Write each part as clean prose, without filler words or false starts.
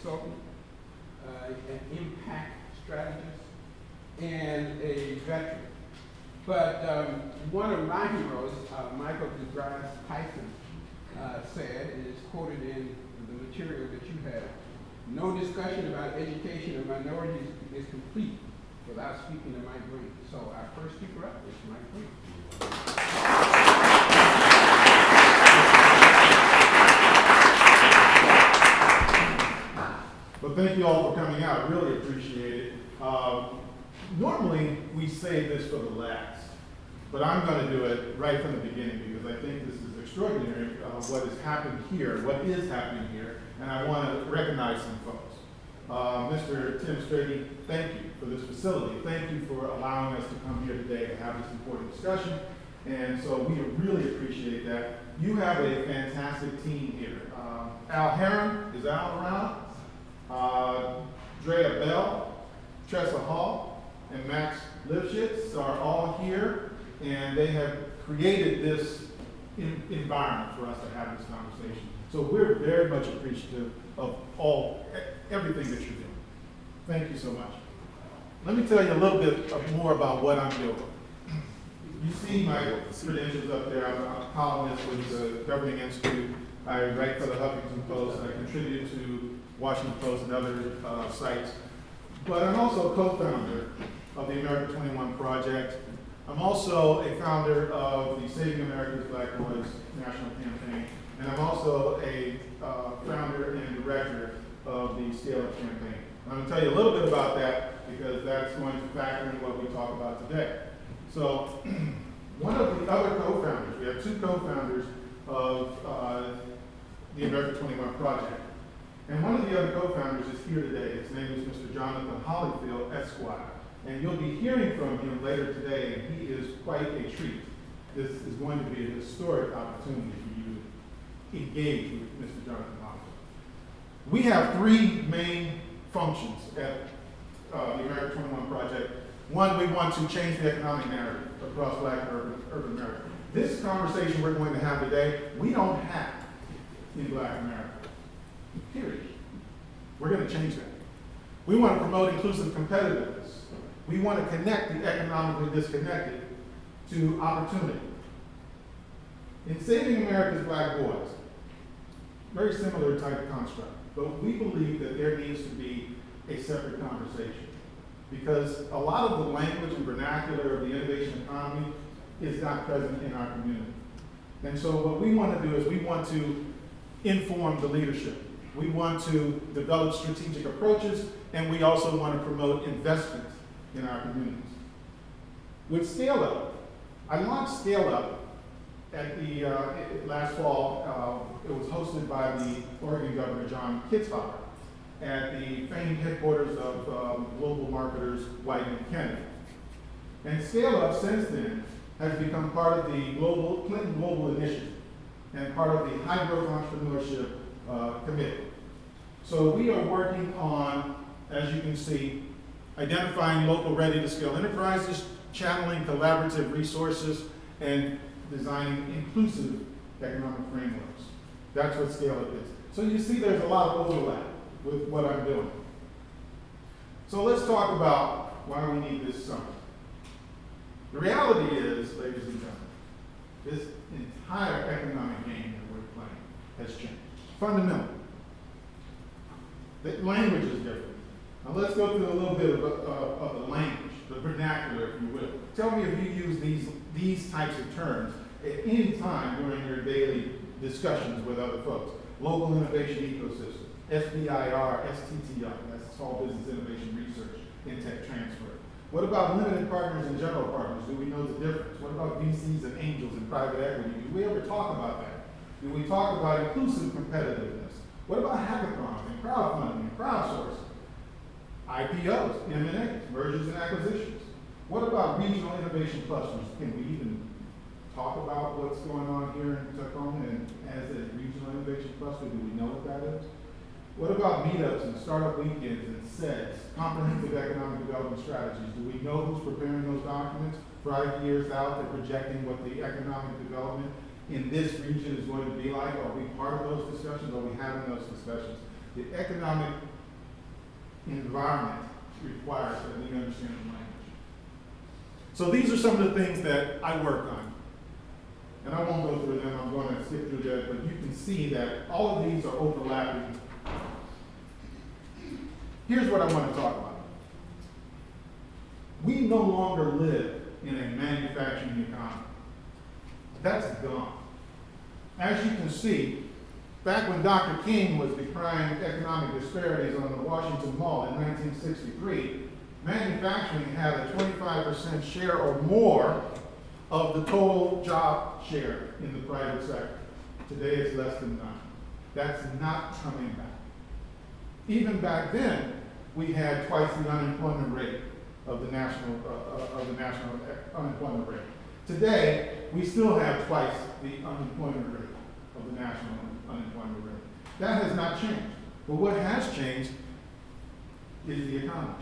consultant, an impact strategist, and a veteran. But one of my heroes, Michael DeGrasse Tyson, said, and it's quoted in the material that you have, no discussion about education of minorities is complete without speaking of Mike Green. So our first speaker up is Mike Green. Well, thank you all for coming out. Really appreciate it. Normally, we say this for the last, but I'm going to do it right from the beginning because I think this is extraordinary what has happened here, what is happening here, and I want to recognize some folks. Mr. Tim Strady, thank you for this facility. Thank you for allowing us to come here today to have this important discussion, and so we really appreciate that. You have a fantastic team here. Al Heron, is Al around? Drea Bell, Tressa Hall, and Max Lipschitz are all here, and they have created this environment for us to have this conversation. So we're very much appreciative of everything that you're doing. Thank you so much. Let me tell you a little bit more about what I'm doing. You see my credentials up there. I'm a columnist with the Governing Institute. I write for the Huffington Post. I contribute to Washington Post and other sites. But I'm also a co-founder of the America 21 Project. I'm also a founder of the Saving America's Black Boys National Campaign. And I'm also a founder and director of the Scale Up Campaign. I'm going to tell you a little bit about that because that's going to factor in what we talk about today. So one of the other co-founders, we have two co-founders of the America 21 Project. And one of the other co-founders is here today. His name is Mr. Jonathan Hollyfield, Esquire. And you'll be hearing from him later today, and he is quite a treat. This is going to be a historic opportunity for you to engage with Mr. Jonathan Hollyfield. We have three main functions at the America 21 Project. One, we want to change the economic narrative across Black and urban America. This conversation we're going to have today, we don't have in Black America. Period. We're going to change that. We want to promote inclusive competitiveness. We want to connect the economically disconnected to opportunity. In Saving America's Black Boys, very similar type of construct, but we believe that there needs to be a separate conversation because a lot of the language and vernacular of the innovation economy is not present in our community. And so what we want to do is we want to inform the leadership. We want to develop strategic approaches, and we also want to promote investment in our communities. With Scale Up, I launched Scale Up at the last fall. It was hosted by the Oregon Governor, John Kitzhaber, at the famed headquarters of global marketers White and Kennedy. And Scale Up, since then, has become part of the Clinton Global Initiative and part of the High Growth Entrepreneurship Committee. So we are working on, as you can see, identifying local ready-to-scale enterprises, channeling collaborative resources, and designing inclusive economic frameworks. That's what Scale Up is. So you see there's a lot of overlap with what I'm doing. So let's talk about why we need this summit. The reality is, ladies and gentlemen, this entire economic game that we're playing has changed. Fundamentally. The language is different. Now let's go through a little bit of the language, the vernacular, if you will. Tell me if you use these types of terms at any time during your daily discussions with other folks. Local innovation ecosystem, SBIR, STTR, that's Small Business Innovation Research and Tech Transfer. What about limited partners and general partners? Do we know the difference? What about VCs and angels and private equity? Do we ever talk about that? Do we talk about inclusive competitiveness? What about hackathons and crowdfunding and crowdsourcing? IPOs, M&As, mergers and acquisitions. What about regional innovation clusters? Can we even talk about what's going on here in Tacoma and as a regional innovation cluster? Do we know what that is? What about meetups and startup weekends and SEDS, comprehensive economic development strategies? Do we know who's preparing those documents 5 years out? They're projecting what the economic development in this region is going to be like. Are we part of those discussions? Are we having those discussions? the economic environment requires that we understand the language. So these are some of the things that I work on. And I won't go through them, I'm going to skip through that, but you can see that all of these are overlapping. Here's what I want to talk about. We no longer live in a manufacturing economy. That's gone. As you can see, back when Dr. King was decrying economic disparities on the Washington Mall in 1963, manufacturing had a 25% share or more of the total job share in the private sector. Today it's less than 9%. That's not coming back. Even back then, we had twice the unemployment rate of the national unemployment rate. Today, we still have twice the unemployment rate of the national unemployment rate. That has not changed. But what has changed is the economy.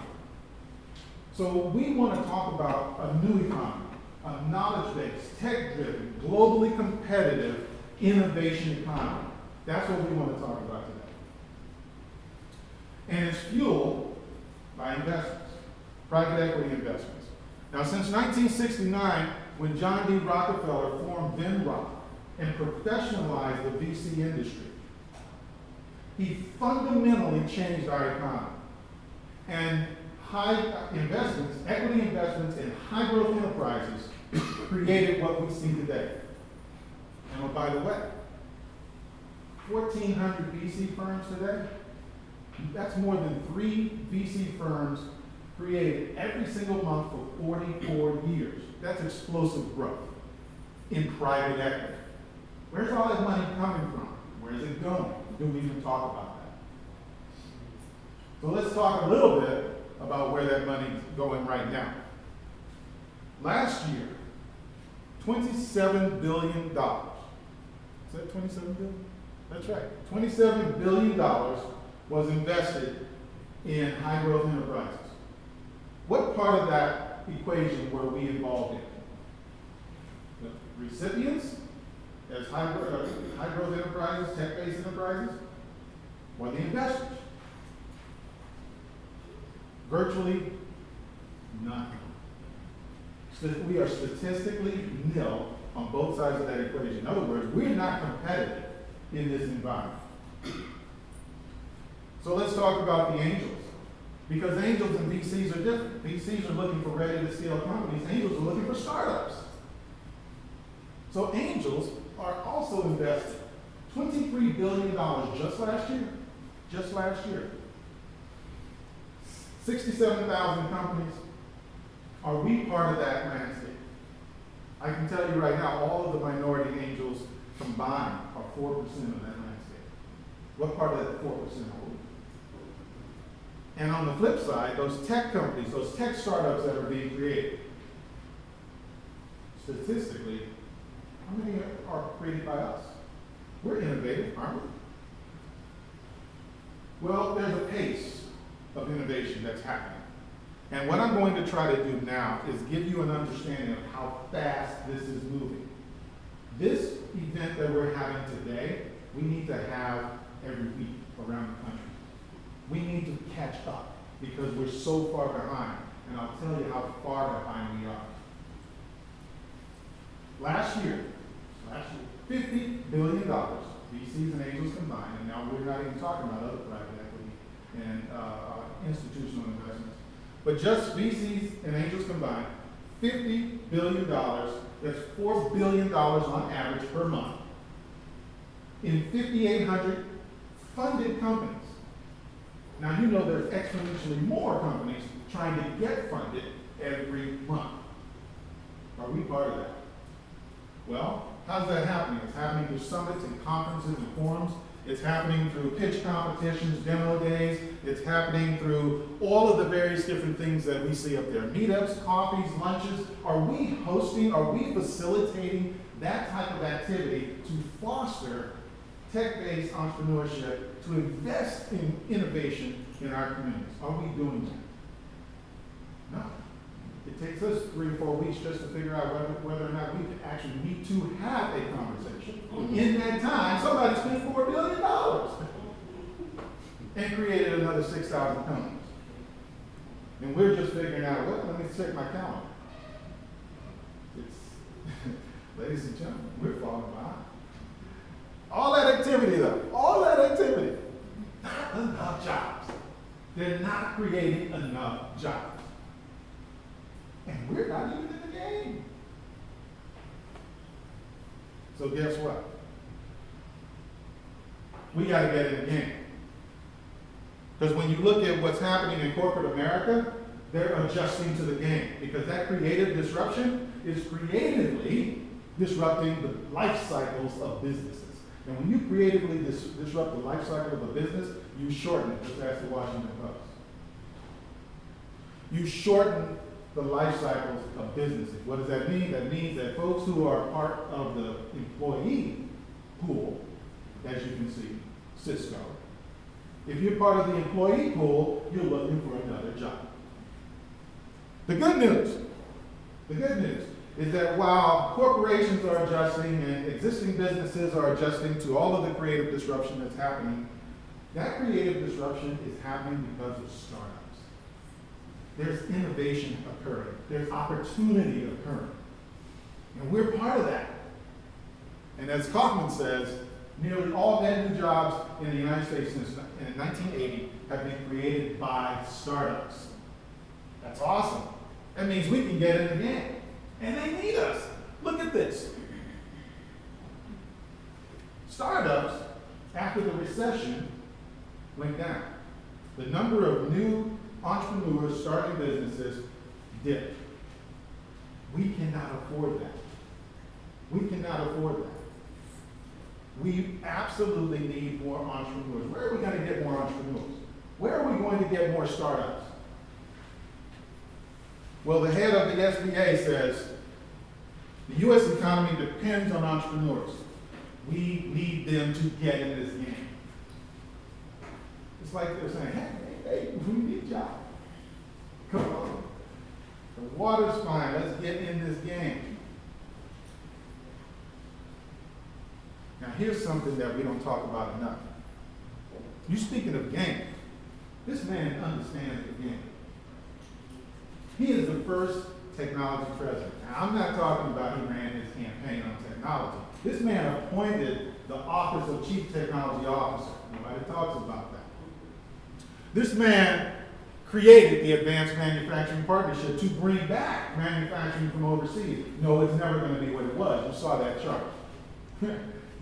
So we want to talk about a new economy, a knowledge-based, tech-driven, globally competitive, innovation economy. That's what we want to talk about today. And it's fueled by investments, private equity investments. Now, since 1969, when John D. Rockefeller formed Venrock and professionalized the VC industry, he fundamentally changed our economy. And high investments, equity investments in high growth enterprises created what we see today. And oh, by the way, 1,400 VC firms today, that's more than 3 VC firms created every single month for 44 years. That's explosive growth in private equity. Where's all that money coming from? Where's it going? Do we even talk about that? So let's talk a little bit about where that money's going right now. Last year, $27 billion. Is that 27 billion? That's right. $27 billion was invested in high growth enterprises. What part of that equation were we involved in? The recipients as high growth enterprises, tech-based enterprises, or the investors? Virtually none. We are statistically nil on both sides of that equation. In other words, we're not competitive in this environment. So let's talk about the angels. Because angels and VCs are different. VCs are looking for ready-to-scale companies. Angels are looking for startups. So angels are also investing $23 billion just last year. Just last year. 67,000 companies. Are we part of that landscape? I can tell you right now, all of the minority angels combined are 4% of that landscape. What part of that 4% are we? And on the flip side, those tech companies, those tech startups that are being created, statistically, how many are created by us? We're innovative, aren't we? Well, there's a pace of innovation that's happening. And what I'm going to try to do now is give you an understanding of how fast this is moving. This event that we're having today, we need to have every week around the country. We need to catch up because we're so far behind. And I'll tell you how far behind we are. Last year, $50 billion, VCs and angels combined, and now we're not even talking about other private equity and institutional investments, but just VCs and angels combined, $50 billion, that's $4 billion on average per month, in 5,800 funded companies. Now you know there's exponentially more companies trying to get funded every month. Are we part of that? Well, how's that happening? It's happening through summits and conferences and forums. It's happening through pitch competitions, demo days. It's happening through all of the various different things that we see up there. Meetups, coffees, lunches. Are we hosting, are we facilitating that type of activity to foster tech-based entrepreneurship, to invest in innovation in our communities? Are we doing that? No. It takes us 3 or 4 weeks just to figure out whether or not we can actually meet to have a conversation. In that time, somebody spent $4 billion. and created another 6,000 companies. And we're just figuring out, well, let me check my calendar. It's, ladies and gentlemen, we're falling behind. All that activity though, all that activity, not enough jobs. They're not creating enough jobs. And we're not even in the game. So guess what? We got to get in the game. Because when you look at what's happening in corporate America, they're adjusting to the game. Because that creative disruption is creatively disrupting the life cycles of businesses. And when you creatively disrupt the life cycle of a business, you shorten it. Just ask the Washington Post. You shorten the life cycles of businesses. What does that mean? That means that folks who are part of the employee pool, as you can see, Cisco, if you're part of the employee pool, you're looking for another job. The good news is that while corporations are adjusting and existing businesses are adjusting to all of the creative disruption that's happening, that creative disruption is happening because of startups. There's innovation occurring. There's opportunity occurring. And we're part of that. And as Kaufman says, nearly all net new jobs in the United States since 1980 have been created by startups. That's awesome. That means we can get in the game. And they need us. Look at this. Startups, after the recession, went down. The number of new entrepreneurs starting businesses dipped. We cannot afford that. We cannot afford that. We absolutely need more entrepreneurs. Where are we going to get more entrepreneurs? Where are we going to get more startups? Well, the head of the SBA says the U.S. economy depends on entrepreneurs. We need them to get in this game. It's like they're saying, hey, we need jobs. Come on. The water's fine. Let's get in this game. Now, here's something that we don't talk about enough. You speaking of game, this man understands the game. He is the first technology president. Now, I'm not talking about he ran his campaign on technology. This man appointed the office of Chief Technology Officer. Nobody talks about that. This man created the Advanced Manufacturing Partnership to bring back manufacturing from overseas. No, it's never going to be what it was. You saw that chart.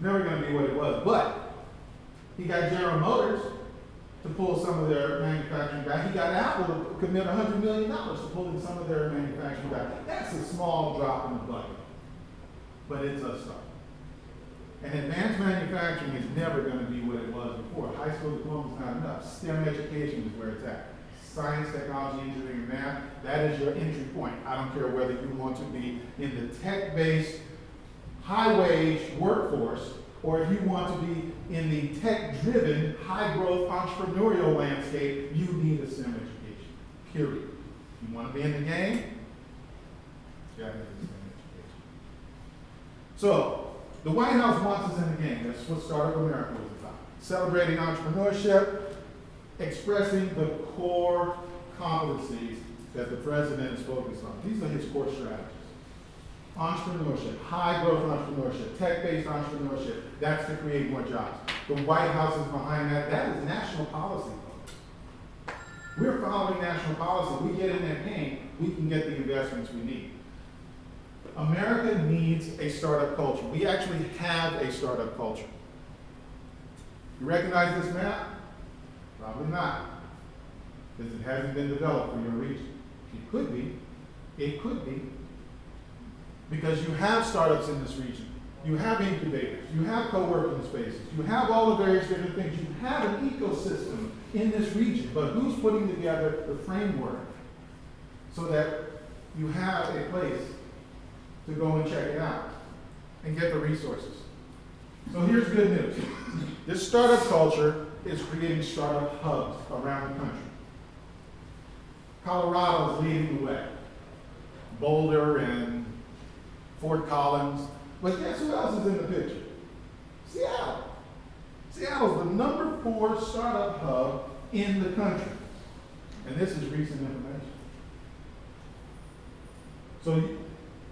Never going to be what it was. But he got General Motors to pull some of their manufacturing back. He got Apple to commit $100 million to pulling some of their manufacturing back. That's a small drop in the bucket, but it's a start. And advanced manufacturing is never going to be what it was before. High school diploma is not enough. STEM education is where it's at. Science, technology, engineering, and math, that is your entry point. I don't care whether you want to be in the tech-based, high-wage workforce, or if you want to be in the tech-driven, high-growth entrepreneurial landscape, you need a STEM education, period. You want to be in the game? You got to need a STEM education. So, the White House wants us in the game. That's what Startup America was about. Celebrating entrepreneurship, expressing the core competencies that the president is focused on. These are his core strategies. Entrepreneurship, high growth entrepreneurship, tech-based entrepreneurship, that's to create more jobs. The White House is behind that. That is national policy, folks. We're following national policy. We get in that game, we can get the investments we need. America needs a startup culture. We actually have a startup culture. You recognize this map? Probably not, because it hasn't been developed for your region. It could be. It could be. Because you have startups in this region. You have incubators. You have co-working spaces. You have all the various different things. You have an ecosystem in this region. But who's putting together the framework so that you have a place to go and check it out and get the resources? So here's good news. This startup culture is creating startup hubs around the country. Colorado is leading the way. Boulder and Fort Collins. But guess who else is in the picture? Seattle. Seattle's the #4 startup hub in the country. And this is recent information. So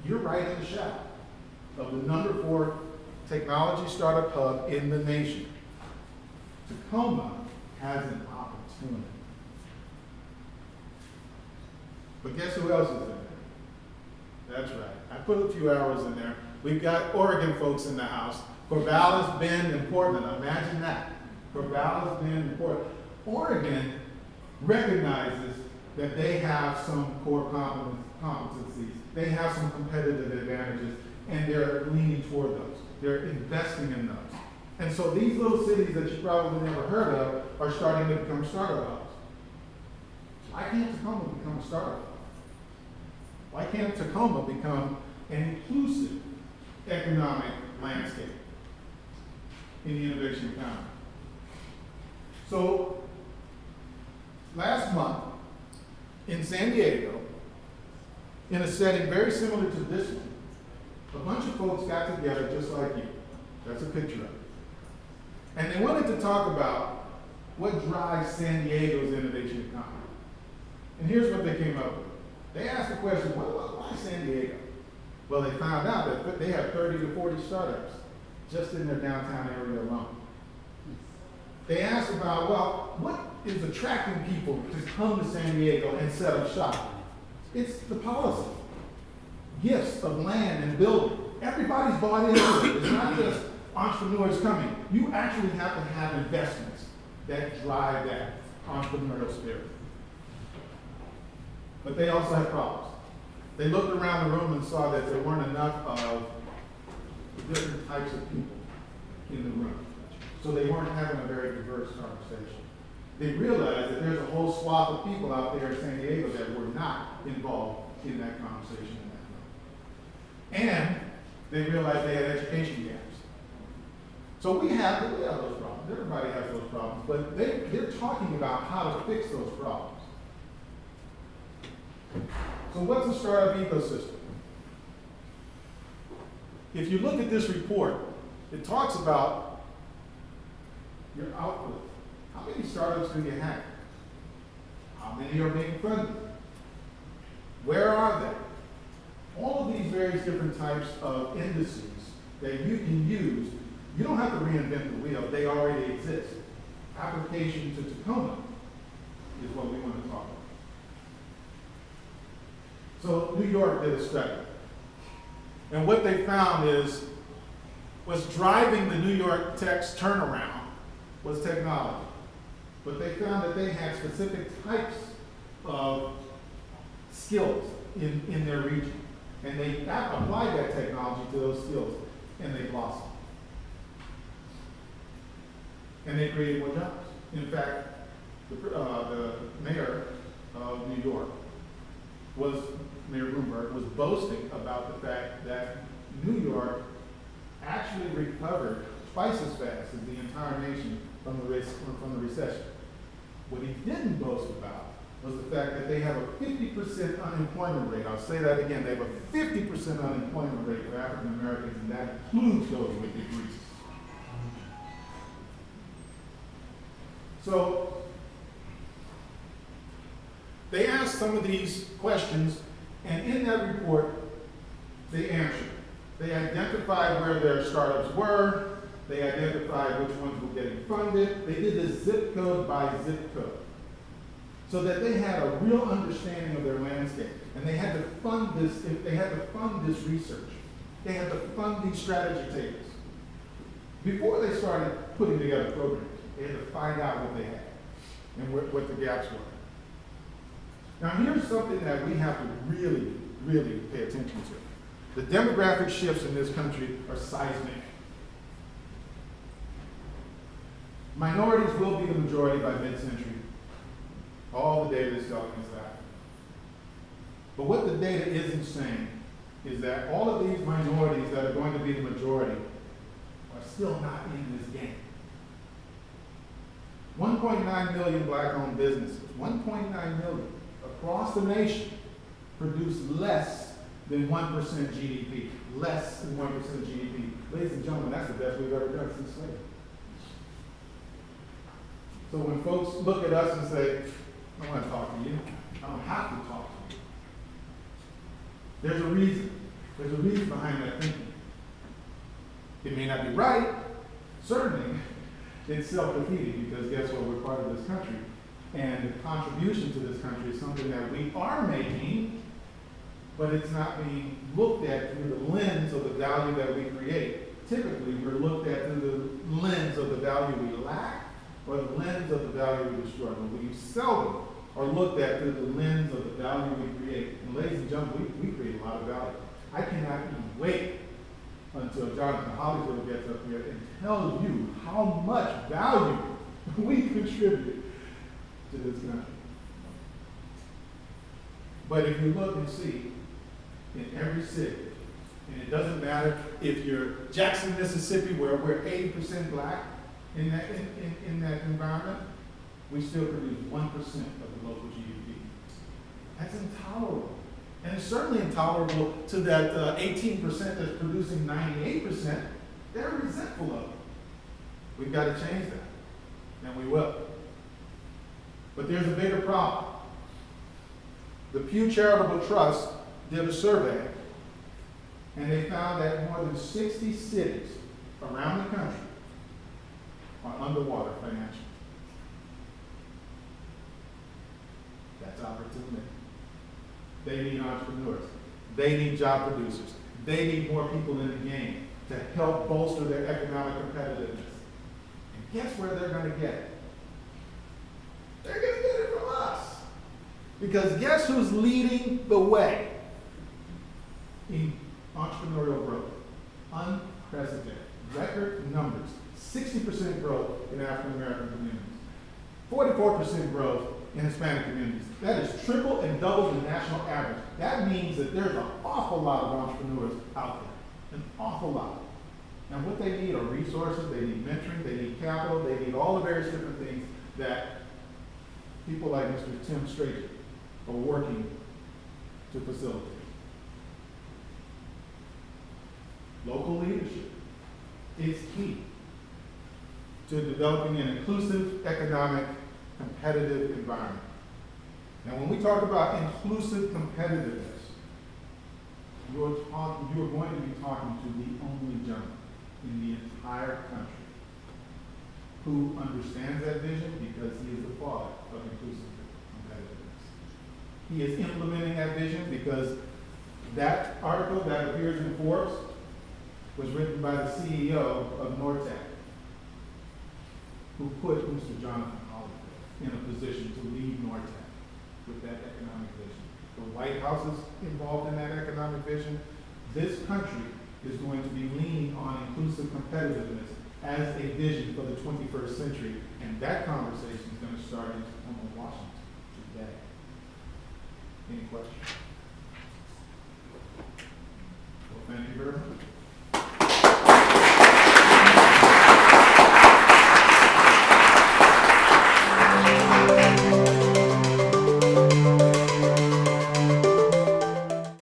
you're right in the shadow of the #4 technology startup hub in the nation. Tacoma has an opportunity. But guess who else is in there? That's right. I put a few hours in there. We've got Oregon folks in the house. Corvallis, Bend, and Portland. Imagine that. Corvallis, Bend, and Portland. Oregon recognizes that they have some core competencies. They have some competitive advantages, and they're leaning toward those. They're investing in those. And so these little cities that you probably never heard of are starting to become startup hubs. Why can't Tacoma become a startup hub? Why can't Tacoma become an inclusive economic landscape in the innovation economy? So last month in San Diego, in a setting very similar to this one, a bunch of folks got together just like you. That's a picture of it. And they wanted to talk about what drives San Diego's innovation economy. And here's what they came up with. They asked the question, why San Diego? Well, they found out that they have 30 to 40 startups just in their downtown area alone. They asked about, well, what is attracting people to come to San Diego and set up shop? It's the policy. Gifts of land and building. Everybody's bought into it. It's not just entrepreneurs coming. You actually have to have investments that drive that entrepreneurial spirit. But they also have problems. They looked around the room and saw that there weren't enough of different types of people in the room. So they weren't having a very diverse conversation. They realized that there's a whole swath of people out there in San Diego that were not involved in that conversation in that room. And they realized they had education gaps. So we have those problems. Everybody has those problems, but they're talking about how to fix those problems. So what's a startup ecosystem? If you look at this report, it talks about your output. How many startups do you have? How many are being funded? Where are they? All of these various different types of indices that you can use, you don't have to reinvent the wheel, they already exist. Application to Tacoma is what we want to talk about. So New York did a study. And what they found is what's driving the New York Tech's turnaround was technology. But they found that they had specific types of skills in their region. And they applied that technology to those skills, and they blossomed. And they created more jobs. In fact, the mayor of New York Mayor Bloomberg was boasting about the fact that New York actually recovered twice as fast as the entire nation from the recession. What he didn't boast about was the fact that they have a 50% unemployment rate. I'll say that again. They have a 50% unemployment rate for African Americans, and that includes those with degrees. So they asked some of these questions, and in that report, they answered. They identified where their startups were. They identified which ones were getting funded. They did this zip code by zip code, so that they had a real understanding of their landscape. And they had to fund this. They had to fund this research. They had to fund these strategy tables. Before they started putting together programs, they had to find out what they had and what the gaps were. Now here's something that we have to really, really pay attention to. The demographic shifts in this country are seismic. Minorities will be the majority by mid-century. All the data is telling us that. But what the data isn't saying is that all of these minorities that are going to be the majority are still not in this game. 1.9 million black-owned businesses, 1.9 million across the nation, produce less than 1% GDP. Less than 1% GDP. Ladies and gentlemen, that's the best we've ever done since slavery. So when folks look at us and say, I want to talk to you, I don't have to talk to you. There's a reason. There's a reason behind that thinking. It may not be right, certainly. It's self-defeating because guess what? We're part of this country. And the contribution to this country is something that we are making, but it's not being looked at through the lens of the value that we create. Typically, we're looked at through the lens of the value we lack or the lens of the value we destroy. But we seldom are looked at through the lens of the value we create. And ladies and gentlemen, we create a lot of value. I cannot even wait until Jonathan Hollywood gets up here and tells you how much value we contribute to this country. But if you look and see, in every city, and it doesn't matter if you're Jackson, Mississippi, where we're 80% black in that environment, we still produce 1% of the local GDP. That's intolerable. And it's certainly intolerable to that 18% that's producing 98%. They're resentful of it. We've got to change that, and we will. But there's a bigger problem. The Pew Charitable Trust did a survey, and they found that more than 60 cities around the country are underwater financially. That's opportunity. They need entrepreneurs. They need job producers. They need more people in the game to help bolster their economic competitiveness. And guess where they're going to get it? They're going to get it from us. Because guess who's leading the way in entrepreneurial growth? Unprecedented. Record numbers. 60% growth in African American communities. 44% growth in Hispanic communities. That is triple and double the national average. That means that there's an awful lot of entrepreneurs out there. An awful lot. And what they need are resources, they need mentoring, they need capital, they need all the various different things that people like Mr. Tim Straker are working to facilitate. Local leadership is key to developing an inclusive, economic, competitive environment. Now, when we talk about inclusive competitiveness, you're going to be talking to the only gentleman in the entire country who understands that vision because he is the father of inclusive competitiveness. He is implementing that vision because that article that appears in Forbes was written by the CEO of Nortec, who put Mr. Jonathan Holliday in a position to lead Nortec with that economic vision. The White House is involved in that economic vision. This country is going to be leaning on inclusive competitiveness as a vision for the 21st century, and that conversation is going to start in Tacoma, Washington today. Any questions?